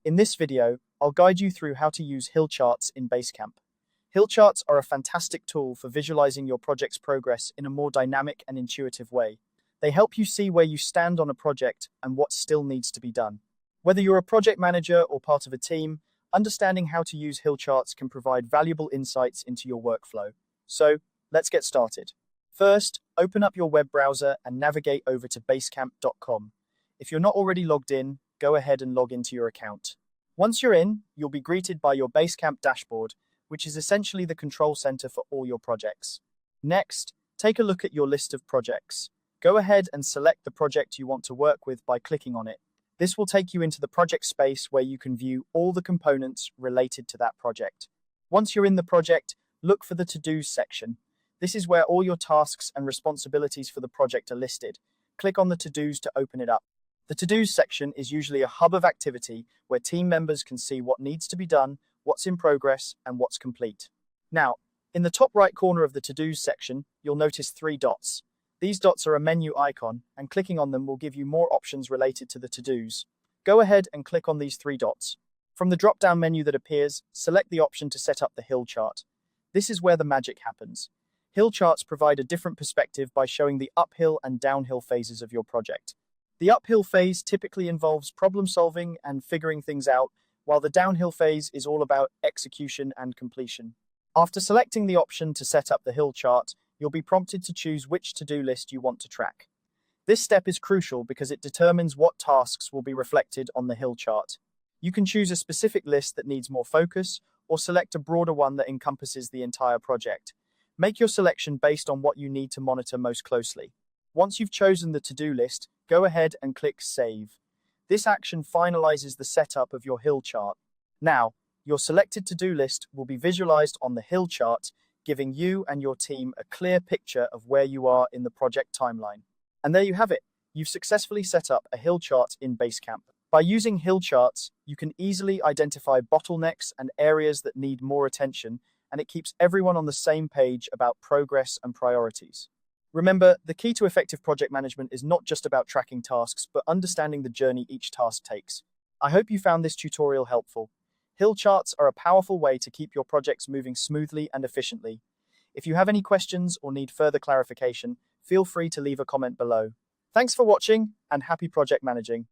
In this video, I'll guide you through how to use hill charts in Basecamp. Hill charts are a fantastic tool for visualizing your project's progress in a more dynamic and intuitive way. They help you see where you stand on a project and what still needs to be done. Whether you're a project manager or part of a team, understanding how to use hill charts can provide valuable insights into your workflow. So, let's get started. First, open up your web browser and navigate over to basecamp.com. If you're not already logged in, go ahead and log into your account. Once you're in, you'll be greeted by your Basecamp dashboard, which is essentially the control center for all your projects. Next, take a look at your list of projects. Go ahead and select the project you want to work with by clicking on it. This will take you into the project space where you can view all the components related to that project. Once you're in the project, look for the To-Dos section. This is where all your tasks and responsibilities for the project are listed. Click on the To-Dos to open it up. The To-Dos section is usually a hub of activity where team members can see what needs to be done, what's in progress, and what's complete. Now, in the top right corner of the To-Dos section, you'll notice 3 dots. These dots are a menu icon, and clicking on them will give you more options related to the To-Dos. Go ahead and click on these 3 dots. From the drop-down menu that appears, select the option to set up the hill chart. This is where the magic happens. Hill charts provide a different perspective by showing the uphill and downhill phases of your project. The uphill phase typically involves problem solving and figuring things out, while the downhill phase is all about execution and completion. After selecting the option to set up the hill chart, you'll be prompted to choose which to-do list you want to track. This step is crucial because it determines what tasks will be reflected on the hill chart. You can choose a specific list that needs more focus, or select a broader one that encompasses the entire project. Make your selection based on what you need to monitor most closely. Once you've chosen the to-do list, go ahead and click Save. This action finalizes the setup of your hill chart. Now, your selected to-do list will be visualized on the hill chart, giving you and your team a clear picture of where you are in the project timeline. And there you have it. You've successfully set up a hill chart in Basecamp. By using hill charts, you can easily identify bottlenecks and areas that need more attention, and it keeps everyone on the same page about progress and priorities. Remember, the key to effective project management is not just about tracking tasks, but understanding the journey each task takes. I hope you found this tutorial helpful. Hill charts are a powerful way to keep your projects moving smoothly and efficiently. If you have any questions or need further clarification, feel free to leave a comment below. Thanks for watching, and happy project managing.